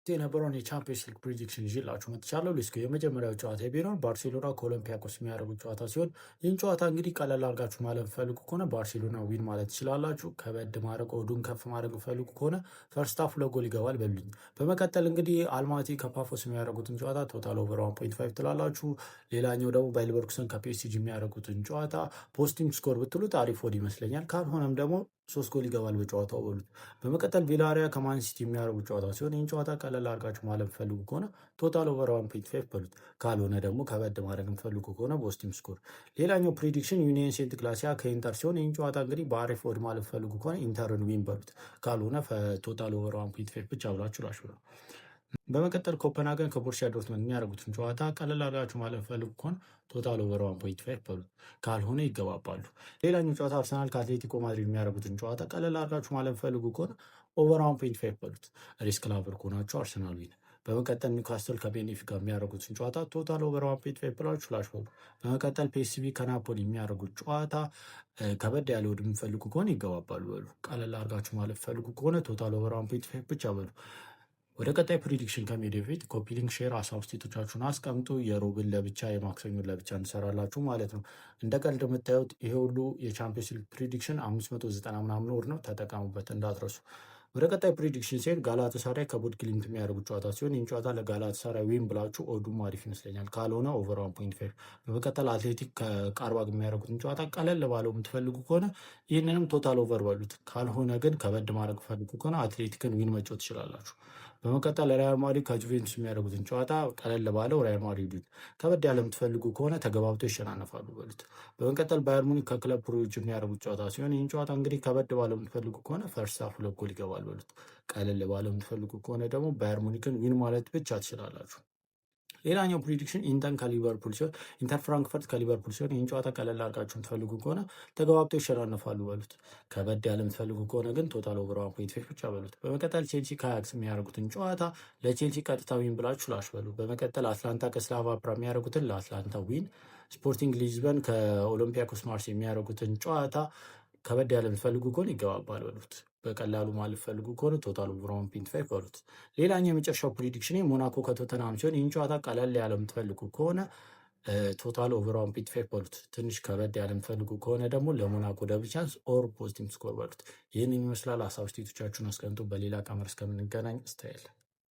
የነበረውን የቻምፒየንስ ሊግ ፕሪዲክሽን ይዤላችሁ መጥቻለሁ። ሊስኩ የመጀመሪያው ጨዋታ ቢሆን ባርሴሎና ከኦሎምፒያኮስ የሚያደርጉት ጨዋታ ሲሆን ይህን ጨዋታ እንግዲህ ቀለል አድርጋችሁ ማለፍ ፈልጉ ከሆነ ባርሴሎና ዊን ማለት ትችላላችሁ። ከበድ ማድረግ ኦዱን ከፍ ማድረግ ፈልጉ ከሆነ ፈርስት ሃፍ 2 ጎል ይገባል በሉኝ። በመቀጠል እንግዲህ አልማቲ ከፓፎስ የሚያደርጉትን ጨዋታ ቶታል ኦቨር 1.5 ትላላችሁ። ሌላኛው ደግሞ ባየር ሌቨርኩሰን ከፒኤስጂ የሚያደርጉትን ጨዋታ ፖስቲንግ ስኮር ብትሉት አሪፍ ወድ ይመስለኛል። ካልሆነም ደግሞ 3 ጎል ይገባል በጨዋታው በሉት። በመቀጠል ቪላሪያ ከማንሲቲ የሚያደርጉት ጨዋታ ሲሆን ይህን ጨዋታ ቀለል አድርጋችሁ ማለፍ ፈልጉ ከሆነ ቶታል ኦቨር 1.5 በሉት። ካልሆነ ደግሞ ከበድ ማድረግ ፈልጉ ከሆነ ቦስቲም ስኮር። ሌላኛው ፕሪዲክሽን ዩኒየን ሴንት ግላሲያ ከኢንተር ሲሆን ይህን ጨዋታ እንግዲህ በአሪፍ ወድ ማለፍ ፈልጉ ከሆነ ኢንተርን ዊን በሉት። ካልሆነ ቶታል ኦቨር 1.5 ብቻ ብላችሁ ላችሁ ነው። በመቀጠል ኮፐንሃገን ከቦሩሲያ ዶርትመንድ የሚያደርጉትን ጨዋታ ቀለል አድርጋችሁ ማለፍ ፈልጉ ከሆነ ቶታል ኦቨር 1.5 በሉት። ካልሆነ ይገባባሉ። ሌላኛው ጨዋታ አርሰናል ከአትሌቲኮ ማድሪድ የሚያደርጉትን ጨዋታ ቀለል አድርጋችሁ ማለፍ ፈልጉ ከሆነ ኦቨር 1.5 በሉት። ሪስክ ላቨር ከሆናችሁ አርሰናል ዊን። በመቀጠል ኒውካስትል ከቤኔፊካ የሚያደርጉትን ጨዋታ ቶታል ኦቨር 1.5 ብላችሁ ላሽ በሉ። በመቀጠል ፒኤስቪ ከናፖሊ የሚያደርጉት ጨዋታ ከበድ ያለ ወድ የሚፈልጉ ከሆነ ይገባባሉ በሉ። ቀለል አድርጋችሁ ማለፍ ፈልጉ ከሆነ ቶታል ኦቨር 1.5 ብቻ በሉ። ወደ ቀጣይ ፕሪዲክሽን ከመሄድ በፊት ኮፒ ሊንክ፣ ሼር፣ ሀሳብ ስቴቶቻችሁን አስቀምጡ። የሮብን ለብቻ የማክሰኞን ለብቻ እንሰራላችሁ ማለት ነው። እንደ ቀልድ የምታዩት ይሄ ሁሉ የቻምፒየንስ ሊግ ፕሪዲክሽን 590 ምናምን ወር ነው። ተጠቀሙበት እንዳትረሱ። ወደ ቀጣይ ፕሪዲክሽን ሲሄድ ጋላታሳራይ ከቦድግሊምት የሚያደርጉት ጨዋታ ሲሆን ይህን ጨዋታ ለጋላታሳራይ ዊን ብላችሁ ኦዱም አሪፍ ይመስለኛል። ካልሆነ ኦቨር 1.5። በመቀጠል አትሌቲክ ከቃርባግ የሚያደርጉትን ጨዋታ ቀለል ባለው የምትፈልጉ ከሆነ ይህንንም ቶታል ኦቨር በሉት። ካልሆነ ግን ከበድ ማድረግ ፈልጉ ከሆነ አትሌቲክን ዊን መጫወት ትችላላችሁ። በመቀጠል ሪያል ማድሪድ ከጁቬንቱስ የሚያደርጉትን ጨዋታ ቀለል ባለው ሪያል ማድሪድ ከበድ ያለ የምትፈልጉ ከሆነ ተገባብተው ይሸናነፋሉ በሉት። በመቀጠል ባየር ሙኒክ ከክለብ ብሩጅ የሚያደርጉት ጨዋታ ሲሆን ይህን ጨዋታ እንግዲህ ከበድ ባለው የምትፈልጉ ከሆነ ፈርስት ሃፍ 2 ጎል ይገባል በሉት። ቀለል ባለው የምትፈልጉ ከሆነ ደግሞ ባየር ሙኒክን ዊን ማለት ብቻ ትችላላችሁ። ሌላኛው ፕሪዲክሽን ኢንተር ፍራንክፈርት ከሊቨርፑል ሲሆን ይህን ጨዋታ ቀለል አድርጋችሁ የምትፈልጉ ከሆነ ተገባብተው ይሸናነፋሉ በሉት። ከበድ ያለ የምትፈልጉ ከሆነ ግን ቶታል ኦቨር 1.5 ብቻ በሉት። በመቀጠል ቼልሲ ከአያክስ የሚያደርጉትን ጨዋታ ለቼልሲ ቀጥታ ዊን ብላችሁ ላሽ በሉ። በመቀጠል አትላንታ ከስላቫ ፕራ የሚያደርጉትን ለአትላንታ ዊን። ስፖርቲንግ ሊዝበን ከኦሎምፒያኮስ ማርሴይ የሚያደርጉትን ጨዋታ ከበድ ያለ የምትፈልጉ ከሆነ ይገባባል በሉት። በቀላሉ ማለት ፈልጉ ከሆነ ቶታል ኦቨር 1.5 በሉት። ሌላኛው የመጨረሻው ፕሪዲክሽን ሞናኮ ከቶተንሃም ሲሆን ይህን ጨዋታ ቀለል ያለ የምትፈልጉ ከሆነ ቶታል ኦቨር 1.5 በሉት። ትንሽ ከበድ ያለ የምትፈልጉ ከሆነ ደግሞ ለሞናኮ ደብል ቻንስ ኦር ፖዚቲቭ ስኮር በሉት። ይህን ይመስላል። ሀሳብ ስቴቶቻችሁን አስቀምጡ። በሌላ ቀመር እስከምንገናኝ ስታይል